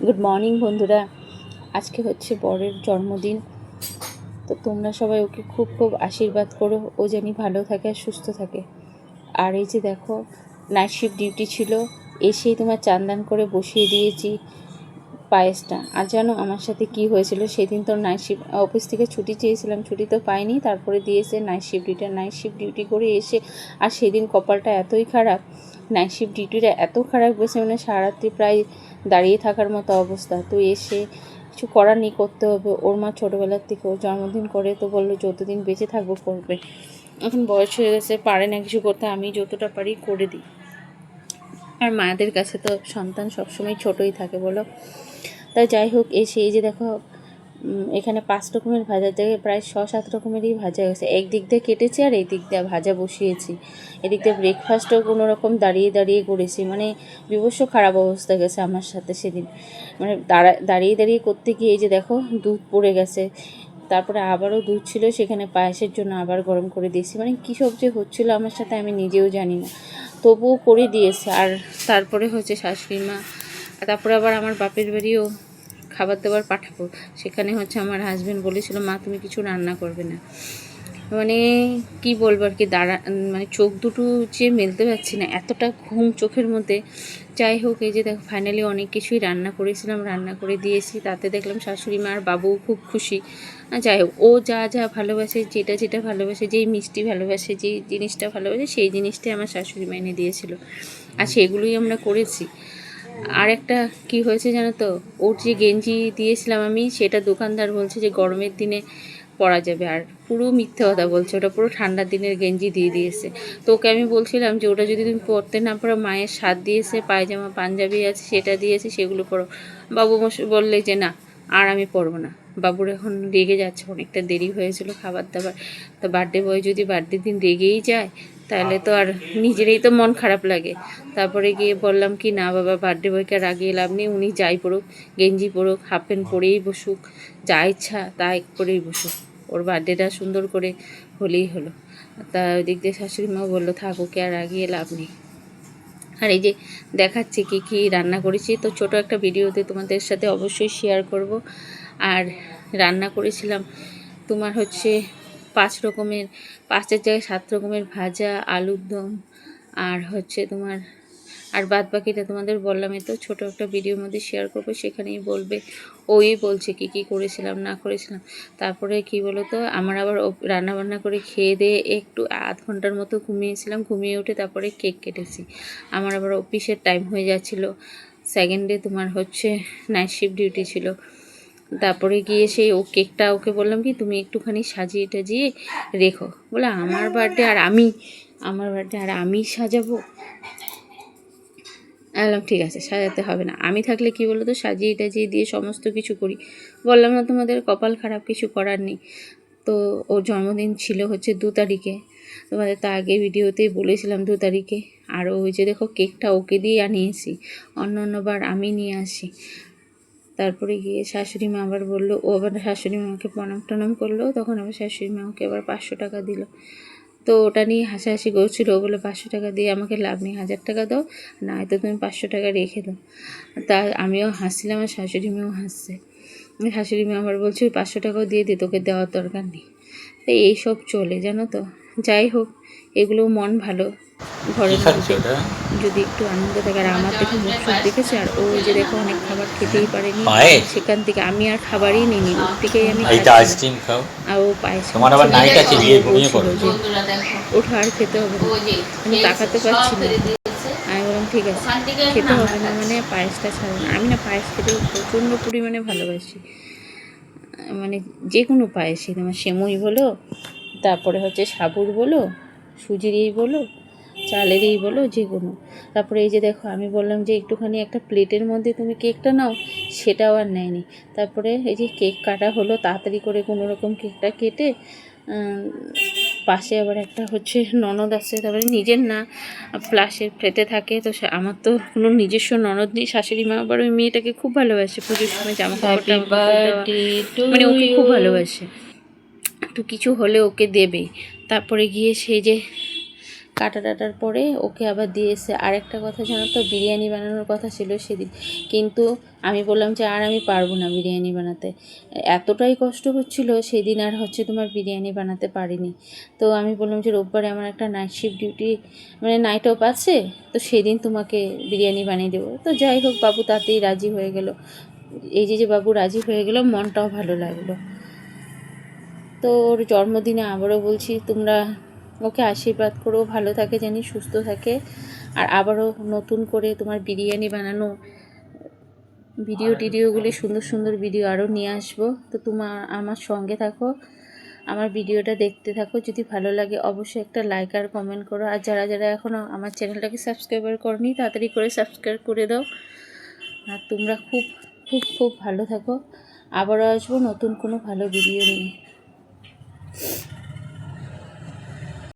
Good morning বন্ধুরা। আজকে হচ্ছে বরের জন্মদিন, তো তোমরা সবাই ওকে খুব খুব আশীর্বাদ করো, ও যেন ভালো থাকে আর সুস্থ থাকে। আর এই যে দেখো, নাইট শিফট ডিউটি ছিল, এসেই তোমার চান করে বসিয়ে দিয়েছি পায়েসটা। আর জানো আমার সাথে কি হয়েছিল সেদিন? তো নাইট শিফট অফিস থেকে ছুটি চেয়েছিলাম, ছুটি তো পাইনি, তারপরে দিয়েছে নাইট শিফট ডিউটি করে এসে। আর সেদিন কপালটা এতই খারাপ, নাইট শিফট ডিউটিটা এত খারাপ গেছে, মানে সারারাত্রি প্রায় দাঁড়িয়ে থাকার মতো অবস্থা। তো এসে কিছু করার নেই, করতে হবে। ওর মা ছোটোবেলার থেকে ওর জন্মদিন করে, তো বললো যতদিন বেঁচে থাকবো করবে। এখন বয়স হয়ে গেছে, পারে না কিছু করতে, আমি যতটা পারি করে দিই। আর মায়েদের কাছে তো সন্তান সবসময় ছোটোই থাকে বলো। তাই যাই হোক, এসে এই যে দেখো, এখানে 5 রকমের ভাজার জায়গায় প্রায় 6-7 রকমেরই ভাজা গেছে। একদিক দিয়ে কেটেছি আর এই দিক দিয়ে ভাজা বসিয়েছি। এদিক দিয়ে ব্রেকফাস্টও কোনো রকম দাঁড়িয়ে করেছি, মানে বিভৎস খারাপ অবস্থা গেছে আমার সাথে সেদিন। মানে দাঁড়িয়ে করতে গিয়ে এই যে দেখো দুধ পড়ে গেছে, তারপরে আবারও দুধ ছিল, সেখানে পায়েসের জন্য আবার গরম করে দিয়েছি। মানে কী সব যে হচ্ছিলো আমার সাথে আমি নিজেও জানি না, তবুও করে দিয়েছে। আর তারপরে হচ্ছে শাশুড়ি মা, তারপরে আবার আমার বাপের বাড়িও খাবার দাবার পাঠাবো, সেখানে হচ্ছে আমার হাজব্যান্ড বলেছিল মা তুমি কিছু রান্না করবে না। মানে কি বলবো আর কি, মানে চোখ দুটো যে মেলতে পারছি না, এতটা ঘুম চোখের মধ্যে। যাই হোক, এই যে দেখো ফাইনালি অনেক কিছুই রান্না করেছিলাম, রান্না করে দিয়েছি। তাতে দেখলাম শাশুড়ি মা আর বাবুও খুব খুশি। যাই হোক, ও যা যা ভালোবাসে, যেটা ভালোবাসে, যেই মিষ্টি ভালোবাসে, যেই জিনিসটা ভালোবাসে, সেই জিনিসটাই আমার শাশুড়ি মা এনে দিয়েছিল, আর সেগুলোই আমরা করেছি। আর একটা কি হয়েছে জানো তো, ওর যে গেঞ্জি দিয়েছিলাম আমি, সেটা দোকানদার বলছে যে গরমের দিনে পরা যাবে, আর পুরো মিথ্যে কথা বলছে, ওটা পুরো ঠান্ডার দিনের গেঞ্জি দিয়ে দিয়েছে। তো ওকে আমি বলছিলাম যে ওটা যদি তুমি পরতে না পারো, মায়ের সাথ দিয়েছে, পায়জামা পাঞ্জাবি আছে সেটা দিয়েছে, সেগুলো পরো। বাবু বললে যে না, আর আমি পরবো না। বাবুর এখন রেগে যাচ্ছে, অনেকটা দেরি হয়েছিল খাবার দাবার। তো বার্থডে বয় যদি বার্থডে দিন রেগেই যায়, তাহলে তো আর নিজেরই তো মন খারাপ লাগে। তারপরে গিয়ে বললাম কি না বাবা, বার্থডে বয়কে রাগিয়ে লাভ নেই, উনি যাই পড়ুক, গেঞ্জি পরুক, হাফ প্যান্ট পরেই বসুক, যা ইচ্ছা তাই করেই বসুক, ওর বার্থডেটা সুন্দর করে হলেই হলো। তা ওই দিক দিয়ে শাশুড়ি মা বললো থাক, ওকে আর রাগিয়ে লাভ নেই। আর এই যে দেখাচ্ছি কি কি রান্না করেছি, তো ছোট একটা ভিডিওতে তোমাদের সাথে অবশ্যই শেয়ার করব। আর রান্না করেছিলাম তোমার হচ্ছে 5 জায়গায় 7 রকমের ভাজা, আলুর দম, আর হচ্ছে তোমার, আর বাদ বাকিটা তোমাদের বললামই তো, ছোট একটা ভিডিওর মধ্যে শেয়ার করবো, সেখানেই বলবে। ওই বলছে কি কি করেছিলাম না করেছিলাম। তারপরে কি বলো তো, আমার আবার রান্নাবান্না করে খেয়ে দিয়ে একটু আধ ঘন্টার মতো ঘুমিয়েছিলাম, ঘুমিয়ে উঠে তারপরে কেক কেটেছি। আমার আবার অফিসের টাইম হয়ে যাচ্ছিলো, সেকেন্ডে তোমার হচ্ছে নাইট শিফট ডিউটি ছিল। তারপরে গিয়ে সেই কেকটা ওকে বললাম কি তুমি একটুখানি সাজিয়ে টাজিয়ে রেখো। বলে আমার বার্থডে আর আমি সাজাবো? বললাম ঠিক আছে, সাজাতে হবে না, আমি থাকলে কি বলো তো সাজিয়ে টাজিয়ে দিয়ে সমস্ত কিছু করি। বললাম না তোমাদের কপাল খারাপ, কিছু করার নেই। তো ওর জন্মদিন ছিল হচ্ছে 2 তারিখে, তোমাদের তা আগে ভিডিওতেই বলেছিলাম 2 তারিখে। আর ওই যে দেখো কেকটা ওকে দিয়ে আনিয়েছি, অন্যবার আমি নিয়ে আসি। তারপরে গিয়ে শাশুড়ি মা আবার বললো, ও আবার শাশুড়ি মাকে প্রণাম টনাম করলো, তখন আবার শাশুড়ি মা ওকে আবার 500 টাকা দিল। তো ওটা নিয়ে হাসাহাসি করছিল, ও বলে 500 টাকা দিয়ে আমাকে লাভ নেই, 1000 টাকা দাও, না হয়তো তুমি 500 টাকা রেখে দাও। তা আমিও হাসছিলাম আর শাশুড়ি মেয়েও হাসছে। শাশুড়ি মেয়ে আবার বলছে ওই 500 টাকাও দিয়ে দে, তোকে দেওয়ার দরকার নেই। তো এইসব চলে জানো তো। যাই হোক, এগুলো মন ভালো, ঘরের মধ্যে যদি একটু আনন্দ থাকে। আর আমার দেখে মুখ সুখ দেখেছে, আর ও যে দেখো অনেক খাবার খেতেই পারেনি, সেখান থেকে আমি আর খাবারই নিইনি, ওর থেকেই আমি আইসক্রিম খাও। আর ও পায়েস তোমার আবার নাইট আছে, গিয়ে ঘুমিয়ে পড়ো। যে ওঠো আর খেতে হবে না, আমি তাকাতে পারছি না। আমি বললাম ঠিক আছে, খেতে হবে না মানে পায়েসটা ছাড়ো না। আমি না পায়েস খেতে প্রচণ্ড পরিমাণে ভালোবাসি, মানে যে কোনো পায়েসই, তোমার সেমুই বলো, তারপরে হচ্ছে সাবুর বলো, সুজিরই বলো, চালেরই বলো, যে কোনো। তারপরে এই যে দেখো আমি বললাম যে একটুখানি একটা প্লেটের মধ্যে তুমি কেকটা নাও, সেটাও আর নেয়নি। তারপরে এই যে কেক কাটা হলো, তাড়াতাড়ি করে কোনো রকম কেকটা কেটে, পাশে আবার একটা হচ্ছে ননদ আছে, তারপরে নিজের না, প্লাসের ফ্ল্যাটে থাকে। তো আমার তো কোনো নিজস্ব ননদ নেই, শাশুড়ি মা আবার ওই মেয়েটাকে খুব ভালোবাসে, পুজোর সময় জামা কাপড় মানে ওকে খুব ভালোবাসে, একটু কিছু হলে ওকে দেবে। তারপরে গিয়ে সেই যে কাটা টাটার পরে ওকে আবার দিয়ে এসে আরেকটা কথা জানো তো, বিরিয়ানি বানানোর কথা ছিল সেদিন, কিন্তু আমি বললাম যে আর আমি পারবো না বিরিয়ানি বানাতে, এতটাই কষ্ট হচ্ছিল সেদিন, আর হচ্ছে তোমার বিরিয়ানি বানাতে পারিনি। তো আমি বললাম যে রোববারে আমার একটা নাইট শিফট ডিউটি, মানে নাইট অফ আছে, তো সেদিন তোমাকে বিরিয়ানি বানিয়ে দেবো। তো যাই হোক, বাবু তাতেই রাজি হয়ে গেল। এই যে বাবু রাজি হয়ে গেল, মনটাও ভালো লাগলো। তো ওর জন্মদিনে আবারও বলছি, তোমরা ওকে আশীর্বাদ করো, ভালো থাকে জানি, সুস্থ থাকে। আর আবারও নতুন করে তোমার বিরিয়ানি বানানো টিডিওগুলি, সুন্দর সুন্দর ভিডিও আরও নিয়ে আসবো। তো তোমার আমার সঙ্গে থাকো, আমার ভিডিওটা দেখতে থাকো। যদি ভালো লাগে অবশ্যই একটা লাইক আর কমেন্ট করো। আর যারা যারা এখনও আমার চ্যানেলটাকে সাবস্ক্রাইব করনি, তাড়াতাড়ি করে সাবস্ক্রাইব করে দাও। আর তোমরা খুব খুব খুব ভালো থাকো। আবারও আসবো নতুন কোনো ভালো ভিডিও নিয়ে।